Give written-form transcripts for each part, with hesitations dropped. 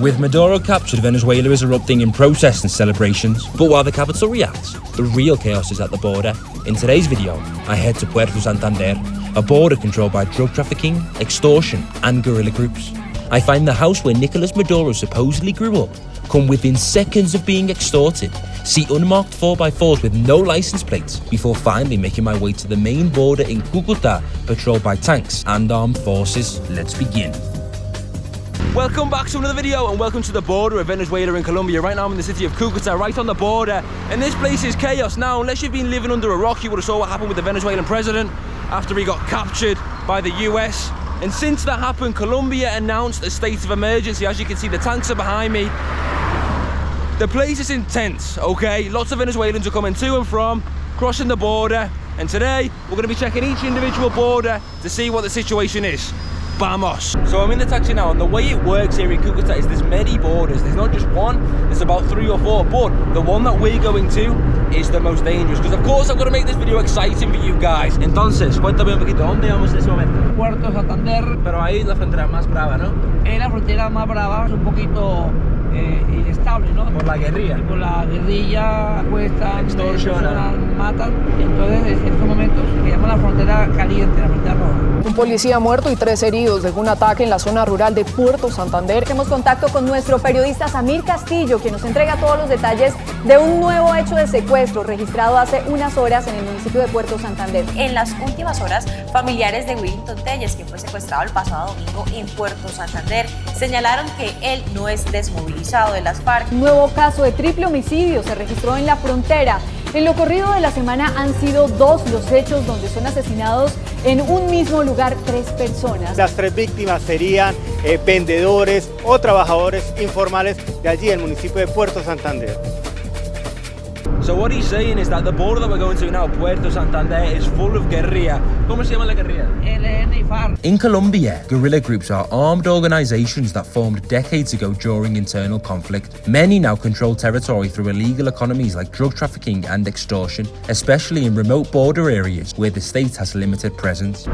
With Maduro captured, Venezuela is erupting in protests and celebrations. But while the capital reacts, the real chaos is at the border. In today's video, I head to Puerto Santander, a border controlled by drug trafficking, extortion, and guerrilla groups. I find the house where Nicolás Maduro supposedly grew up, come within seconds of being extorted, see unmarked 4x4s with no license plates, before finally making my way to the main border in Cúcuta, patrolled by tanks and armed forces. Let's begin. Welcome back to another video and welcome to the border of Venezuela and Colombia. Right now I'm in the city of Cúcuta, right on the border, and this place is chaos. Now, unless you've been living under a rock, you would have saw what happened with the Venezuelan president after he got captured by the US. And since that happened, Colombia announced a state of emergency. As you can see, the tanks are behind me. The place is intense, okay? Lots of Venezuelans are coming to and from, crossing the border, and today we're going to be checking each individual border to see what the situation is. Vamos! So I'm in the taxi now, and the way it works here in Cúcuta is there's many borders. There's not just one, there's about 3 or 4, but the one that we're going to is the most dangerous, because of course I'm going to make this video exciting for you guys. Entonces, cuéntame un poquito, ¿dónde vamos en este momento? Puerto Santander. Pero ahí es la frontera más brava, ¿no? Es la frontera más brava, es un poquito inestable, ¿no? Por la guerrilla. Por la guerrilla, cuestan, extorsion, matan. Entonces, en estos momentos, se llama la frontera caliente, la frontera roja. Un policía muerto y 3 heridos de un ataque en la zona rural de Puerto Santander. Hacemos contacto con nuestro periodista Samir Castillo, quien nos entrega todos los detalles de un nuevo hecho de secuestro registrado hace unas horas en el municipio de Puerto Santander. En las últimas horas, familiares de Willington Telles, quien fue secuestrado el pasado domingo en Puerto Santander, señalaron que él no es desmovilizado de las FARC. Un nuevo caso de triple homicidio se registró en la frontera. En lo corrido de la semana han sido 2 los hechos donde son asesinados en un mismo lugar 3 personas. Las 3 víctimas serían vendedores o trabajadores informales de allí, el municipio de Puerto Santander. So what he's saying is that the border that we're going to now, Puerto Santander, is full of guerrilla. ¿Cómo se llama la guerrilla? ELN y FARC. In Colombia, guerrilla groups are armed organizations that formed decades ago during internal conflict. Many now control territory through illegal economies like drug trafficking and extortion, especially in remote border areas where the state has limited presence.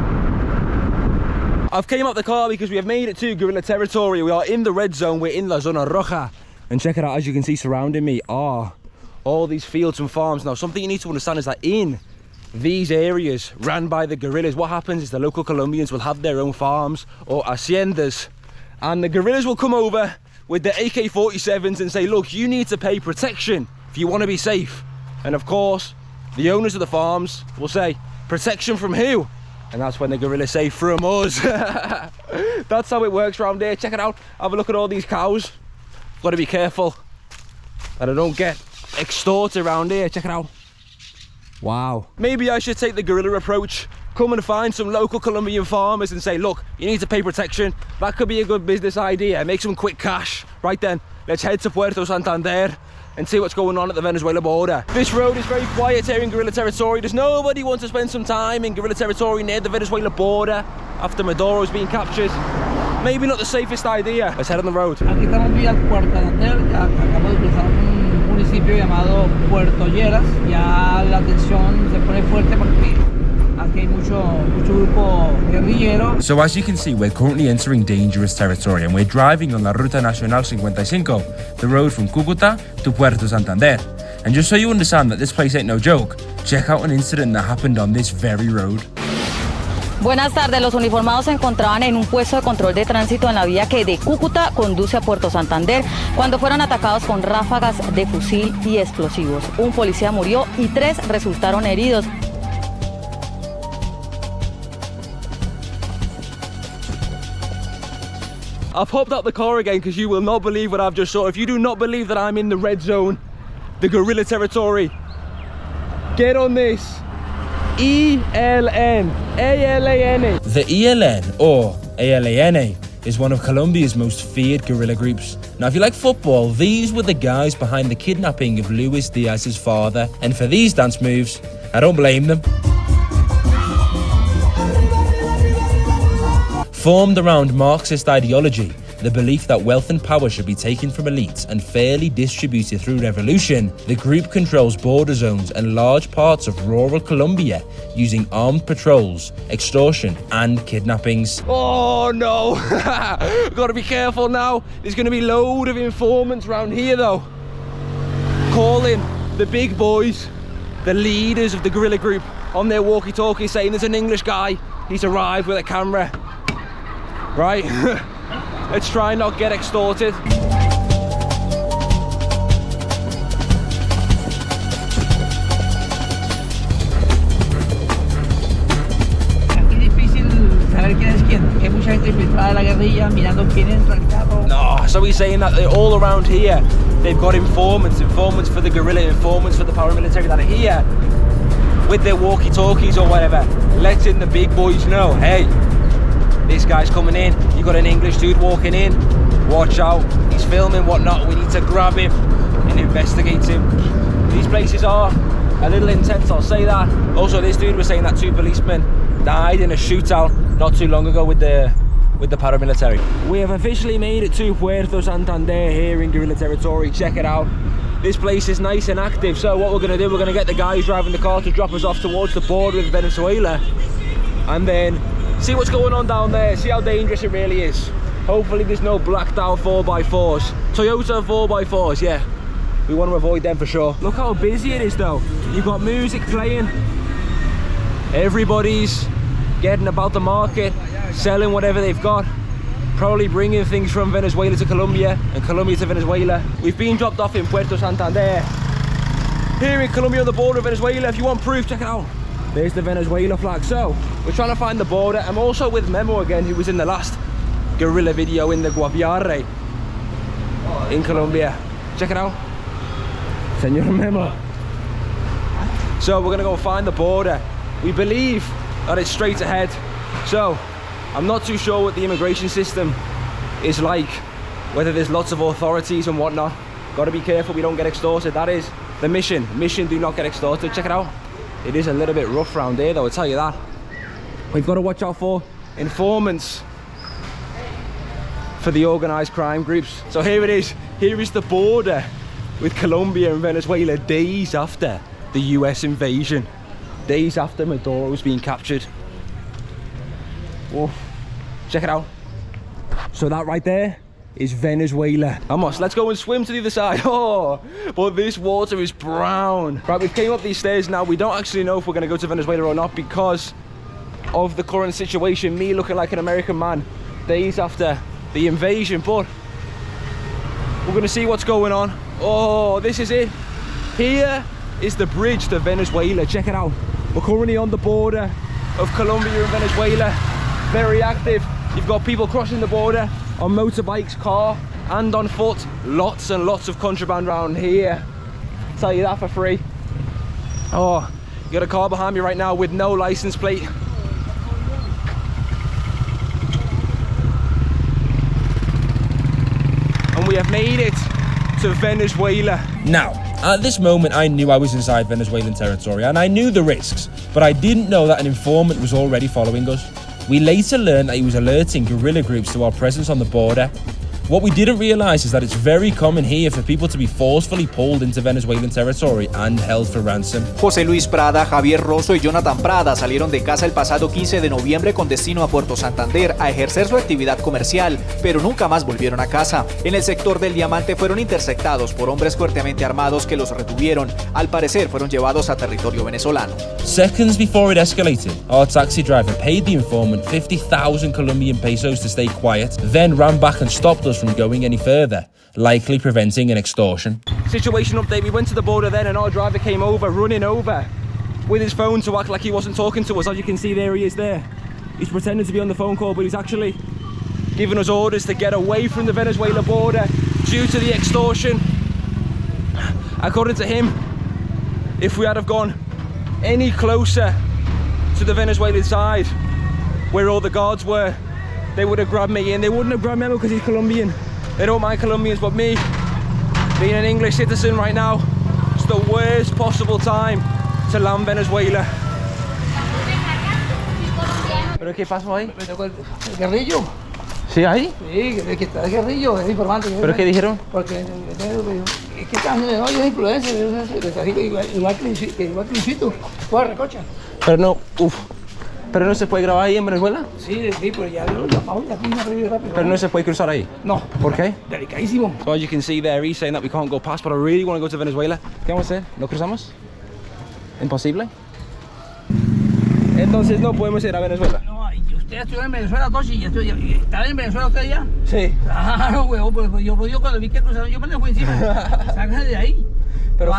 I've came out the car because we have made it to guerrilla territory. We are in the red zone, we're in la zona roja. And check it out, as you can see surrounding me are all these fields and farms. Now, something you need to understand is that in these areas ran by the guerrillas, what happens is the local Colombians will have their own farms or haciendas, and the guerrillas will come over with their AK-47s and say, look, you need to pay protection if you want to be safe. And of course, the owners of the farms will say, protection from who? And that's when the guerrillas say, from us. That's how it works around here. Check it out. Have a look at all these cows. Got to be careful that I don't get extorted around here. Check it out. Wow. Maybe I should take the guerrilla approach, come and find some local Colombian farmers and say, look, you need to pay protection. That could be a good business idea. Make some quick cash. Right then, let's head to Puerto Santander and see what's going on at the Venezuela border. This road is very quiet here in guerrilla territory. Does nobody want to spend some time in guerrilla territory near the Venezuela border after Maduro's been captured? Maybe not the safest idea. Let's head on the road. Aquí estamos vía Puerto Santander, acabamos de cruzar un municipio llamado Puerto Lleras. Ya la tensión se pone fuerte porque aquí hay mucho grupo guerrillero. So as you can see, we're currently entering dangerous territory and we're driving on la Ruta Nacional 55, the road from Cúcuta to Puerto Santander. And just so you understand that this place ain't no joke, check out an incident that happened on this very road. Buenas tardes, los uniformados se encontraban en un puesto de control de tránsito en la vía que de Cúcuta conduce a Puerto Santander cuando fueron atacados con ráfagas de fusil y explosivos. Un policía murió y 3 resultaron heridos. I've hopped out the car again because you will not believe what I've just saw. If you do not believe that I'm in the red zone, the guerrilla territory, get on this. ELN, A-L-A-N-A. The ELN, or A-L-A-N-A, is one of Colombia's most feared guerrilla groups. Now, if you like football, these were the guys behind the kidnapping of Luis Diaz's father. And for these dance moves, I don't blame them. Formed around Marxist ideology, the belief that wealth and power should be taken from elites and fairly distributed through revolution, the group controls border zones and large parts of rural Colombia using armed patrols, extortion and kidnappings. Oh no, gotta be careful now. There's gonna be a load of informants around here though, calling the big boys, the leaders of the guerrilla group, on their walkie-talkie saying there's an English guy, he's arrived with a camera. Right, let's try and not get extorted. Hay mucha gente infiltrada de la guerrilla mirando quién entra al carro. No, so he's saying that they're all around here, they've got informants for the guerrilla, informants for the paramilitary that are here with their walkie-talkies or whatever, letting the big boys know, hey, this guy's coming in, you got an English dude walking in, watch out, he's filming, whatnot, we need to grab him and investigate him. These places are a little intense, I'll say that. Also, this dude was saying that 2 policemen died in a shootout not too long ago with the paramilitary. We have officially made it to Puerto Santander here in guerrilla territory. Check it out. This place is nice and active. So what we're going to do, we're going to get the guys driving the car to drop us off towards the border with Venezuela, and then see what's going on down there, see how dangerous it really is. Hopefully there's no blacked out 4x4s. Toyota 4x4s, yeah. We want to avoid them for sure. Look how busy it is though. You've got music playing. Everybody's getting about the market, selling whatever they've got, probably bringing things from Venezuela to Colombia and Colombia to Venezuela. We've been dropped off in Puerto Santander here in Colombia on the border of Venezuela. If you want proof, check it out. There's the Venezuela flag. So we're trying to find the border. I'm also with Memo again, who was in the last guerrilla video in the Guaviare in Colombia. Check it out, Senor Memo. So we're gonna go find the border. We believe that it's straight ahead. So I'm not too sure what the immigration system is like, whether there's lots of authorities and whatnot. Got to be careful we don't get extorted. That is the mission. Do not get extorted. Check it out. It is a little bit rough around here though, I'll tell you that. We've got to watch out for informants for the organized crime groups. So here it is. Here is the border with Colombia and Venezuela days after the US invasion. Days after Maduro's been captured. Whoa, check it out. So that right there is Venezuela. Vamos, let's go and swim to the other side. Oh, but this water is brown. Right, we've came up these stairs now. We don't actually know if we're gonna go to Venezuela or not because of the current situation, me looking like an American man days after the invasion, but we're gonna see what's going on. Oh, this is it. Here is the bridge to Venezuela. Check it out. We're currently on the border of Colombia and Venezuela. Very active. You've got people crossing the border on motorbikes, car, and on foot. Lots and lots of contraband around here. I'll tell you that for free. Oh, you got a car behind me right now with no license plate. And we have made it to Venezuela. Now, at this moment I knew I was inside Venezuelan territory and I knew the risks, but I didn't know that an informant was already following us. We later learned that he was alerting guerrilla groups to our presence on the border. What we didn't realise is that it's very common here for people to be forcefully pulled into Venezuelan territory and held for ransom. José Luis Prada, Javier Rosso y Jonathan Prada salieron de casa el pasado 15 de noviembre con destino a Puerto Santander a ejercer su actividad comercial, pero nunca más volvieron a casa. En el sector del Diamante fueron interceptados por hombres fuertemente armados que los retuvieron. Al parecer fueron llevados a territorio venezolano. Seconds before it escalated, our taxi driver paid the informant 50,000 Colombian pesos to stay quiet, then ran back and stopped us from going any further, likely preventing an extortion. Situation update, we went to the border then and our driver came over, running over with his phone to act like he wasn't talking to us. As you can see, there he is there. He's pretending to be on the phone call, but he's actually giving us orders to get away from the Venezuela border due to the extortion. According to him, if we had have gone any closer to the Venezuelan side where all the guards were, they would have grabbed me, and they wouldn't have grabbed Memo because he's Colombian. They don't mind Colombians, but me, being an English citizen right now, it's the worst possible time to land Venezuela. ¿Pero qué pasó ahí? ¿El guerrillo? ¿Sí, ahí? Sí, que está de guerrillo, es informante. ¿Pero qué dijeron? Porque es que están no, yo es influencer, igual que Luisito, corre, cocha. Pero no, ¿pero no se puede grabar ahí en Venezuela? Sí, pero ya lo llamamos aquí rápido. ¿Pero no se puede cruzar ahí? No. ¿Por qué? Delicadísimo. So as you can see there, he's saying that we can't go past, but I really want to go to Venezuela. ¿Qué vamos a hacer? ¿No cruzamos? ¿Imposible? Entonces no podemos ir a Venezuela. No, y usted estuvo en Venezuela, Toshi, ¿estaba en Venezuela usted ya? Sí. Claro, huevón, pues yo cuando vi que cruzaron, yo me le fui encima. Sáquese de ahí. Pero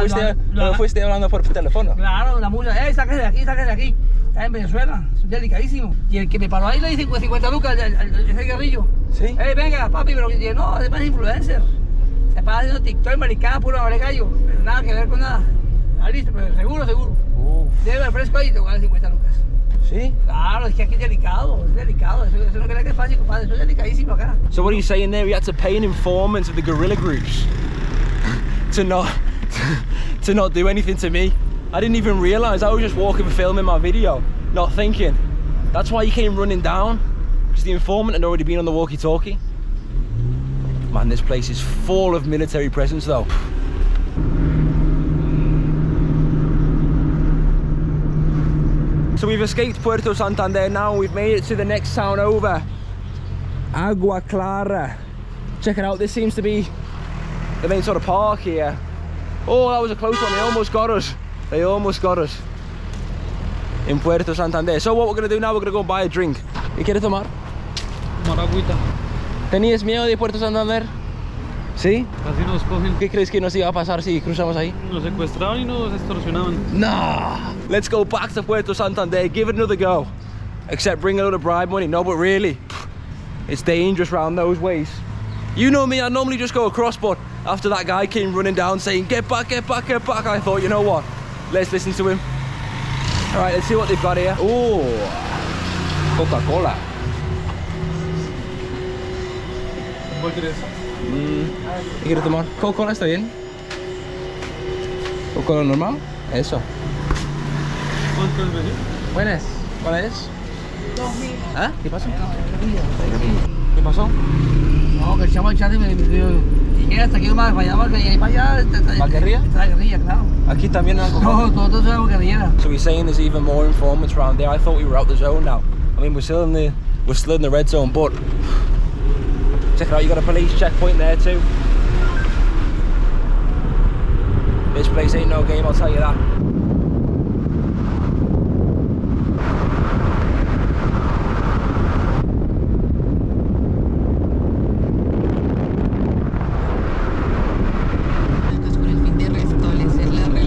fuiste hablando por teléfono. Claro, la musa, sáquese de aquí, sáquese de aquí. Está en Venezuela, es delicadísimo. Y el que me paró ahí le dice 50 lucas, ese guerrillo. Sí. Venga, papi, pero no, es más influencer. Se pasa haciendo TikTok, americana, puro gallo. Pero nada que ver con nada. Ah, listo, pero seguro. Debe el fresco ahí y te voy a dar 50 lucas. ¿Sí? Claro, es que aquí es delicado. Eso no creo que es fácil, compadre, eso es delicadísimo acá. So what are you saying there? We had to pay an informant of the guerrilla groups to not do anything to me. I didn't even realize. I was just walking, filming my video, not thinking. That's why he came running down, because the informant had already been on the walkie-talkie. Man, this place is full of military presence though. So we've escaped Puerto Santander now, we've made it to the next town over, Agua Clara. Check it out, this seems to be the main sort of park here. Oh, that was a close one, they almost got us in Puerto Santander. So what we're going to do now, we're going to go buy a drink. ¿Qué quieres tomar? Tomar agüita. ¿Tenías miedo de Puerto Santander? ¿Sí? Casi nos cogen. ¿Qué crees que nos iba a pasar si cruzamos ahí? Nos secuestraban y nos extorsionaban. Nah! Let's go back to Puerto Santander, give it another go. Except bring a lot of bribe money. No, but really, it's dangerous round those ways. You know me, I normally just go across, but after that guy came running down saying, get back, I thought, you know what? Let's listen to him. All right, let's see what they've got here. Oh, Coca-Cola. ¿Cuál quieres? ¿Qué quieres tomar? Coca-Cola está bien. ¿Coca-Cola normal? Eso. ¿Cuánto es, venir? Buenas. ¿Cuál es? 2000. ¿Ah? ¿Qué pasó? ¿Qué pasó? No, que el chavo del chat me dijo, y llega hasta aquí nomás, para allá, ¿La guerrilla? Está la guerrilla, claro. Aquí también hay No, todo es guerrillera. So we're saying there's even more informants around there. I thought we were out the zone now. I mean, we're still in the red zone, but check it out, you got a police checkpoint there too. This place ain't no game, I'll tell you that.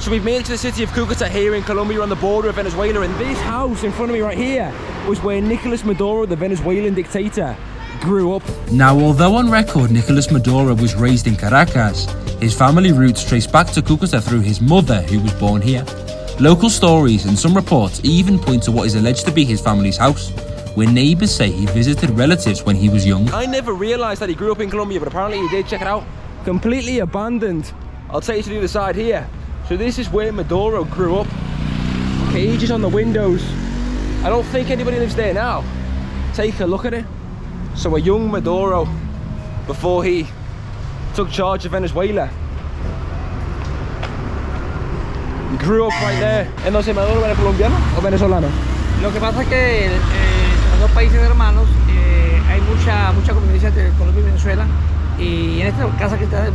So we've made it to the city of Cúcuta here in Colombia on the border of Venezuela, and this house in front of me right here was where Nicolás Maduro, the Venezuelan dictator, grew up. Now, although on record Nicolás Maduro was raised in Caracas, his family roots trace back to Cúcuta through his mother, who was born here. Local stories and some reports even point to what is alleged to be his family's house, where neighbours say he visited relatives when he was young. I never realised that he grew up in Colombia, but apparently he did. Check it out. Completely abandoned. I'll take you to the other side here. So this is where Maduro grew up. Cages on the windows. I don't think anybody lives there now. Take a look at it. So a young Maduro, before he took charge of Venezuela, grew up right there. Entonces Maduro era colombiano o venezolano? Lo que pasa es que los dos países hermanos hay mucha convivencia entre Colombia y Venezuela, y en esta casa que está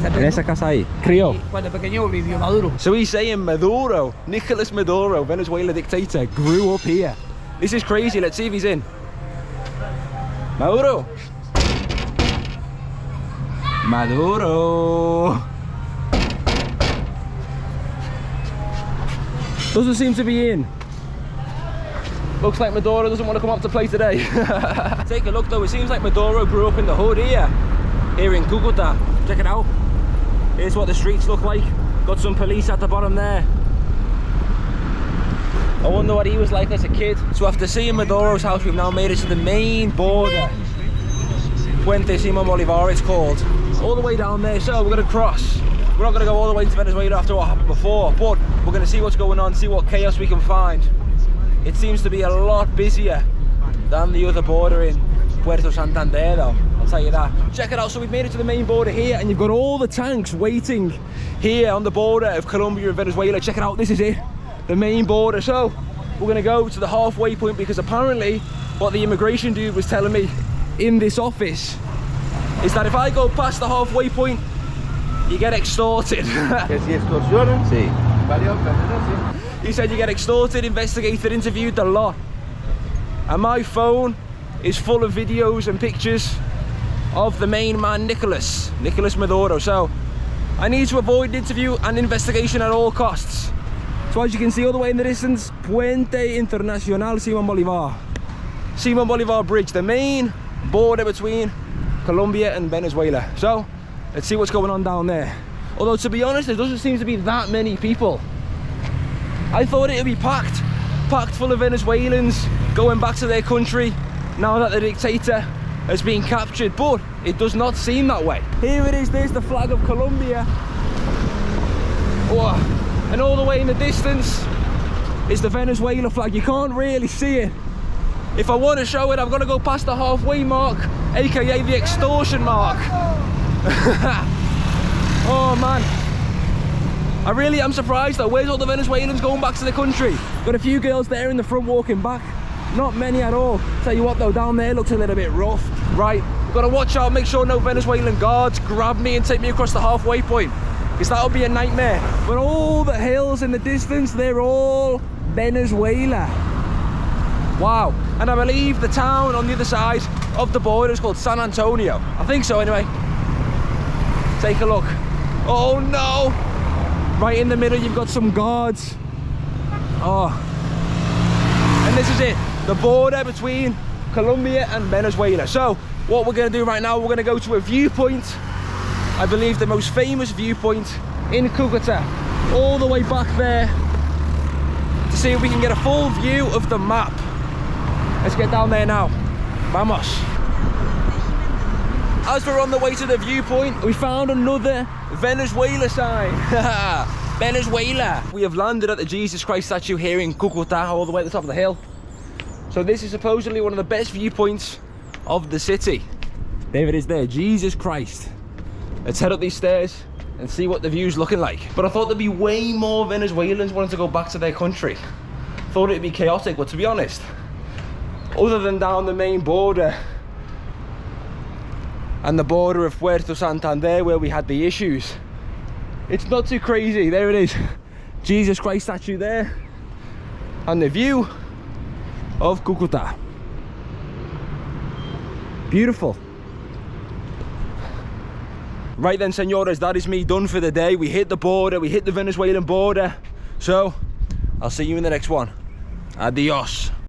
en esa casa ahí, crió. Cuando pequeño vivió Maduro. So he's saying Maduro, Nicolás Maduro, Venezuela dictator, grew up here. This is crazy. Let's see if he's in. Maduro. Maduro. Doesn't seem to be in. Looks like Maduro doesn't want to come up to play today. Take a look though, it seems like Maduro grew up in the hood here in Cúcuta. Check it out. Here's what the streets look like. Got some police at the bottom there. I wonder what he was like as a kid. So after seeing Maduro's house, we've now made it to the main border. Puente Simón Bolívar it's called. All the way down there, so we're gonna cross. We're not gonna go all the way to Venezuela after what happened before, but we're gonna see what's going on, see what chaos we can find. It seems to be a lot busier than the other border in Puerto Santander though, I'll tell you that. Check it out, so we've made it to the main border here, and you've got all the tanks waiting here on the border of Colombia and Venezuela. Check it out, this is it, the main border. So we're gonna go to the halfway point, because apparently what the immigration dude was telling me in this office is that if I go past the halfway point, you get extorted. He said you get extorted, investigated, interviewed, a lot. And my phone is full of videos and pictures of the main man, Nicolás Maduro. So I need to avoid an interview and investigation at all costs. So as you can see all the way in the distance, Puente Internacional Simón Bolívar Bridge, the main border between Colombia and Venezuela. So let's see what's going on down there. Although, to be honest, there doesn't seem to be that many people. I thought it would be packed full of Venezuelans going back to their country now that the dictator has been captured, but it does not seem that way. Here it is, there's the flag of Colombia. Oh, and all the way in the distance is the Venezuela flag. You can't really see it. If I want to show it, I've got to go past the halfway mark, aka the extortion mark. Oh man, I really am surprised though. Where's all the Venezuelans going back to the country? Got a few girls there in the front walking back, not many at all. Tell you what though, down there looks a little bit rough. Right, we've got to watch out, make sure no Venezuelan guards grab me and take me across the halfway point, because that'll be a nightmare. But all the hills in the distance, they're all Venezuela. Wow, and I believe the town on the other side of the border is called San Antonio. I think so anyway. Take a look. Oh no! Right in the middle you've got some guards. Oh. And this is it, the border between Colombia and Venezuela. So what we're going to do right now, we're going to go to a viewpoint, I believe the most famous viewpoint in Cúcuta, all the way back there, to see if we can get a full view of the map. Let's get down there now. Vamos. As we're on the way to the viewpoint, we found another Venezuela sign. Venezuela. We have landed at the Jesus Christ statue here in Cúcuta, all the way at the top of the hill. So this is supposedly one of the best viewpoints of the city. There it is there, Jesus Christ. Let's head up these stairs and see what the view's looking like. But I thought there'd be way more Venezuelans wanting to go back to their country. Thought it'd be chaotic, but to be honest, other than down the main border and the border of Puerto Santander where we had the issues, it's not too crazy. There it is, Jesus Christ statue there, and the view of Cúcuta. Beautiful. Right then, senores, that is me done for the day. We hit the border, we hit the Venezuelan border. So I'll see you in the next one. Adios.